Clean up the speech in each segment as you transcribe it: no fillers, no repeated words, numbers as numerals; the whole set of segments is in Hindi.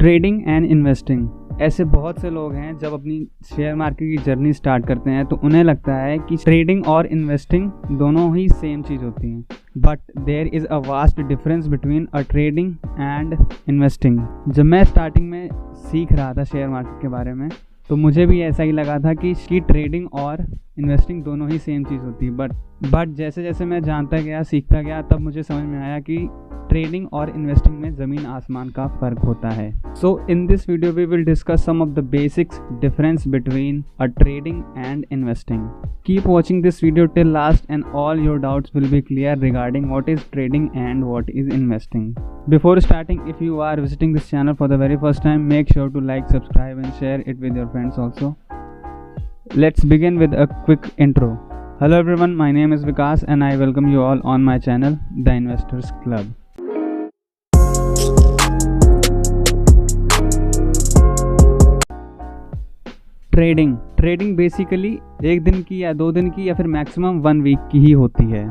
ट्रेडिंग एंड इन्वेस्टिंग, ऐसे बहुत से लोग हैं जब अपनी शेयर मार्केट की जर्नी स्टार्ट करते हैं तो उन्हें लगता है कि ट्रेडिंग और इन्वेस्टिंग दोनों ही सेम चीज़ होती हैं, but there is a vast difference between a trading and investing. जब मैं स्टार्टिंग में सीख रहा था शेयर मार्केट के बारे में तो मुझे भी ऐसा ही लगा था कि ट्रेडिंग और इन्वेस्टिंग दोनों ही सेम चीज़ होती है, बट जैसे जैसे मैं जानता गया, सीखता गया, तब मुझे समझ में आया कि ट्रेडिंग और इन्वेस्टिंग में ज़मीन आसमान का फ़र्क होता है। So in this video we will discuss some of the basics difference between a trading and investing. Keep watching this video till last and all your doubts will be clear regarding what is trading and what is investing. Before starting, if you are visiting this channel for the very first time, make sure to like, subscribe and share it with your friends also. Let's begin with a quick intro. Hello everyone, my name is Vikas and I welcome you all on my channel, The Investors Club. Trading basically एक दिन की या 2 दिन की या फिर मैक्सिमम 1 वीक की ही होती है।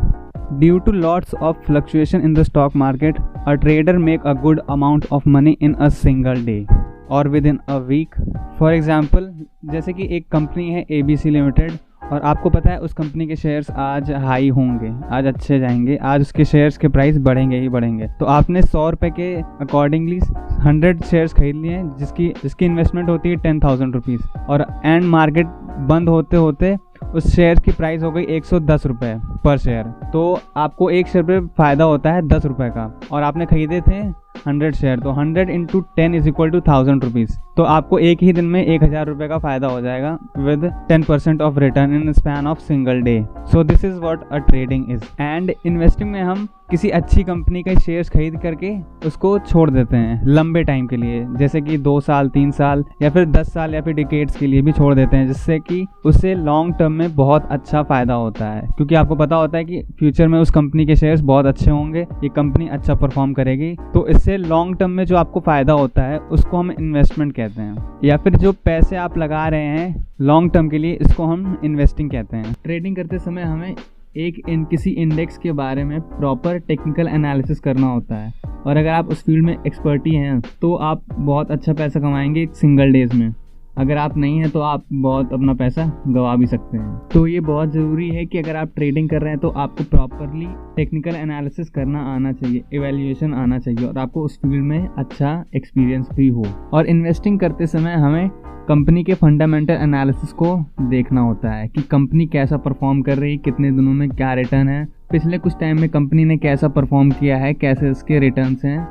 Due to lots of fluctuation in the stock market, a trader make a good amount of money in a single day और within a week. For example, जैसे कि एक कंपनी है ABC लिमिटेड और आपको पता है उस कंपनी के शेयर्स आज हाई होंगे, आज अच्छे जाएंगे, आज उसके शेयर्स के प्राइस बढ़ेंगे ही बढ़ेंगे। तो आपने 100 रुपये के अकॉर्डिंगली 100 शेयर्स खरीद लिए हैं जिसकी इन्वेस्टमेंट होती है 10,000 रुपीज़, और एंड मार्केट बंद होते होते उस शेयर की प्राइस हो गई 110 रुपये पर शेयर। तो आपको एक शेयर पे फ़ायदा होता है 10 रुपये का और आपने खरीदे थे 100 शेयर, तो 100 × 10 इज इक्वल टू 1000 रुपीज़। तो आपको एक ही दिन में 1000 रुपये का फ़ायदा हो जाएगा with 10% of return in span of single day. So this is what a trading is. And investing में हम किसी अच्छी कंपनी के शेयर्स खरीद करके उसको छोड़ देते हैं लंबे टाइम के लिए, जैसे कि 2 साल, 3 साल या फिर 10 साल या फिर डिकेड्स के लिए भी छोड़ देते हैं, जिससे कि उससे लॉन्ग टर्म में बहुत अच्छा फ़ायदा होता है, क्योंकि आपको पता होता है कि फ्यूचर में उस कंपनी के शेयर्स बहुत अच्छे होंगे, ये कंपनी अच्छा परफॉर्म करेगी। तो इससे लॉन्ग टर्म में जो आपको फ़ायदा होता है उसको हम इन्वेस्टमेंट कहते हैं, या फिर जो पैसे आप लगा रहे हैं लॉन्ग टर्म के लिए इसको हम इन्वेस्टिंग कहते हैं। ट्रेडिंग करते समय हमें किसी इंडेक्स के बारे में प्रॉपर टेक्निकल एनालिसिस करना होता है, और अगर आप उस फील्ड में एक्सपर्टी हैं तो आप बहुत अच्छा पैसा कमाएंगे सिंगल डेज में। अगर आप नहीं हैं तो आप बहुत अपना पैसा गंवा भी सकते हैं। तो ये बहुत ज़रूरी है कि अगर आप ट्रेडिंग कर रहे हैं तो आपको प्रॉपरली टेक्निकल एनालिसिस करना आना चाहिए, इवैल्यूएशन आना चाहिए, और आपको उस फील्ड में अच्छा एक्सपीरियंस भी हो। और इन्वेस्टिंग करते समय हमें कंपनी के फंडामेंटल एनालिसिस को देखना होता है कि कंपनी कैसा परफॉर्म कर रही है, कितने दिनों में क्या रिटर्न है, पिछले कुछ टाइम में कंपनी ने कैसा परफॉर्म किया है, कैसे उसके रिटर्न्स हैं,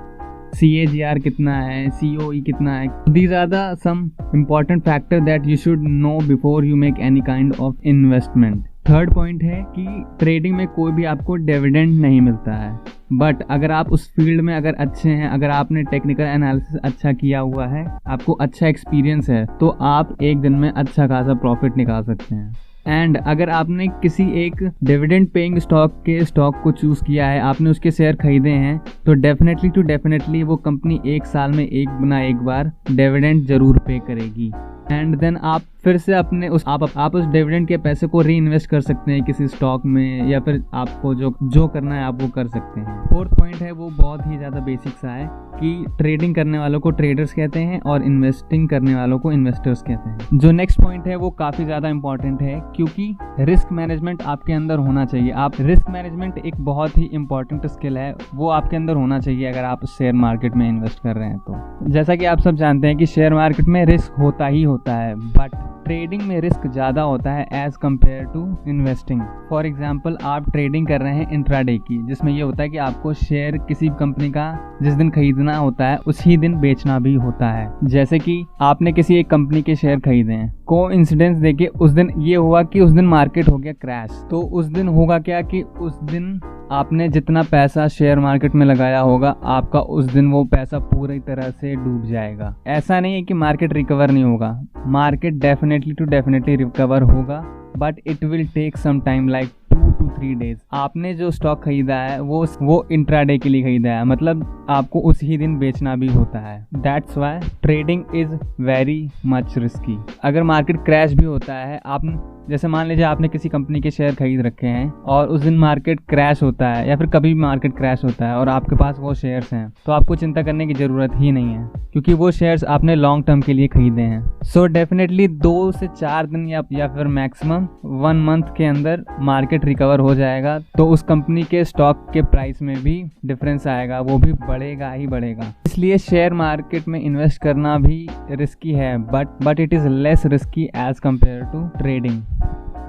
CAGR कितना है, COE कितना है। These are the some important factor that you should know before you make any kind of investment. Third point है कि ट्रेडिंग में कोई भी आपको डिविडेंड नहीं मिलता है, बट अगर आप उस फील्ड में अगर अच्छे हैं, अगर आपने टेक्निकल एनालिसिस अच्छा किया हुआ है, आपको अच्छा एक्सपीरियंस है, तो आप एक दिन में अच्छा खासा प्रॉफिट निकाल सकते हैं। एंड अगर आपने किसी एक डिविडेंड पेइंग स्टॉक को चूज़ किया है, आपने उसके शेयर खरीदे हैं, तो डेफिनेटली वो कंपनी 1 साल में एक बार डिविडेंड ज़रूर पे करेगी। एंड देन आप फिर से अपने उस डिविडेंड के पैसे को री इन्वेस्ट कर सकते हैं किसी स्टॉक में, या फिर आपको जो करना है आप वो कर सकते हैं। फोर्थ पॉइंट है वो बहुत ही ज़्यादा बेसिक सा है कि ट्रेडिंग करने वालों को ट्रेडर्स कहते हैं और इन्वेस्टिंग करने वालों को इन्वेस्टर्स कहते हैं। जो नेक्स्ट पॉइंट है वो काफ़ी ज़्यादा इंपॉर्टेंट है, क्योंकि रिस्क मैनेजमेंट आपके अंदर होना चाहिए। रिस्क मैनेजमेंट एक बहुत ही इंपॉर्टेंट स्किल है, वो आपके अंदर होना चाहिए अगर आप शेयर मार्केट में इन्वेस्ट कर रहे हैं तो। जैसा कि आप सब जानते हैं कि शेयर मार्केट में रिस्क होता है, बट ट्रेडिंग में रिस्क ज़्यादा होता है as compare to investing. For example, आप ट्रेडिंग कर रहे हैं इंट्राडे की, जिसमें ये होता है कि आपको शेयर किसी कंपनी का जिस दिन खरीदना होता है उसी दिन बेचना भी होता है। जैसे कि आपने किसी एक कंपनी के शेयर खरीदे हैं, कोइंसिडेंस देखिए उस दिन ये हुआ कि उस दिन मार्केट हो गया क्रैश, तो उस दिन होगा क्या कि उस दिन आपने जितना पैसा शेयर मार्केट में लगाया होगा, आपका उस दिन वो पैसा पूरी तरह से डूब जाएगा। ऐसा नहीं है कि मार्केट रिकवर नहीं होगा, मार्केट डेफिनेटली रिकवर होगा, but it will take some time like 2 to 3 days। आपने जो स्टॉक खरीदा है वो इंट्राडे के लिए खरीदा है, मतलब आपको उसी दिन बेचना भी होता है। That's why trading is very much risky. अगर मार्केट क्रैश भी होता है, आप जैसे मान लीजिए आपने किसी कंपनी के शेयर खरीद रखे हैं और उस दिन मार्केट क्रैश होता है या फिर कभी भी मार्केट क्रैश होता है और आपके पास वो शेयर्स हैं, तो आपको चिंता करने की ज़रूरत ही नहीं है, क्योंकि वो शेयर्स आपने लॉन्ग टर्म के लिए खरीदे हैं। सो डेफिनेटली 2 से 4 दिन या फिर मैक्सिमम 1 मंथ के अंदर मार्केट रिकवर हो जाएगा, तो उस कंपनी के स्टॉक के प्राइस में भी डिफरेंस आएगा, वो भी बढ़ेगा ही बढ़ेगा। इसलिए शेयर मार्केट में इन्वेस्ट करना भी रिस्की है, but it is less risky as compare to trading.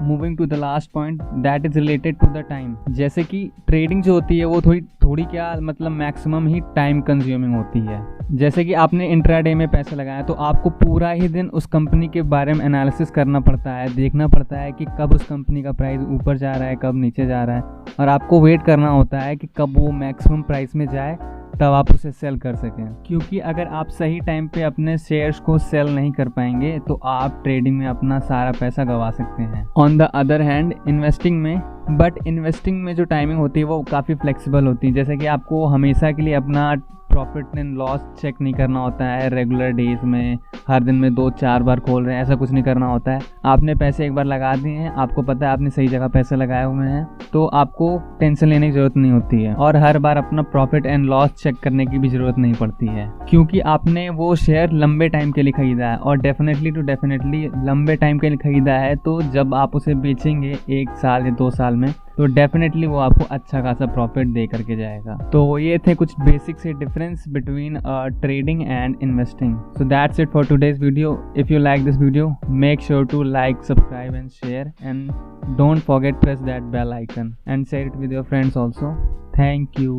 Moving to the last point that is related to the time. जैसे कि ट्रेडिंग जो होती है वो थोड़ी क्या मतलब मैक्सिमम ही टाइम कंज्यूमिंग होती है। जैसे कि आपने इंट्राडे में पैसे लगाया तो आपको पूरा ही दिन उस कंपनी के बारे में एनालिसिस करना पड़ता है, देखना पड़ता है कि कब उस कंपनी का प्राइस ऊपर जा रहा है, कब नीचे जा रहा है, और आपको वेट करना होता है कि कब वो मैक्सिमम प्राइस में जाए तब आप उसे सेल कर सकें। क्योंकि अगर आप सही टाइम पे अपने शेयर्स को सेल नहीं कर पाएंगे तो आप ट्रेडिंग में अपना सारा पैसा गंवा सकते हैं। On the other hand investing में जो टाइमिंग होती है वो काफ़ी फ्लेक्सिबल होती है। जैसे कि आपको हमेशा के लिए अपना प्रॉफिट एंड लॉस चेक नहीं करना होता है रेगुलर डेज में, हर दिन में 2-4 बार खोल रहे हैं, ऐसा कुछ नहीं करना होता है। आपने पैसे एक बार लगा दिए हैं, आपको पता है आपने सही जगह पैसे लगाए हुए हैं, तो आपको टेंशन लेने की ज़रूरत नहीं होती है और हर बार अपना प्रॉफिट एंड लॉस चेक करने की भी ज़रूरत नहीं पड़ती है, क्योंकि आपने वो शेयर लंबे टाइम के लिए ख़रीदा है। और डेफिनेटली लंबे टाइम के लिए ख़रीदा है, तो जब आप उसे बेचेंगे 1 साल या 2 साल में, तो डेफिनेटली वो आपको अच्छा खासा प्रॉफिट दे करके जाएगा। तो ये थे कुछ बेसिक से difference between trading and investing. So that's it for today's video. If you like this video, make sure to like, subscribe and share, and don't forget press that bell icon and share it with your friends also. Thank you.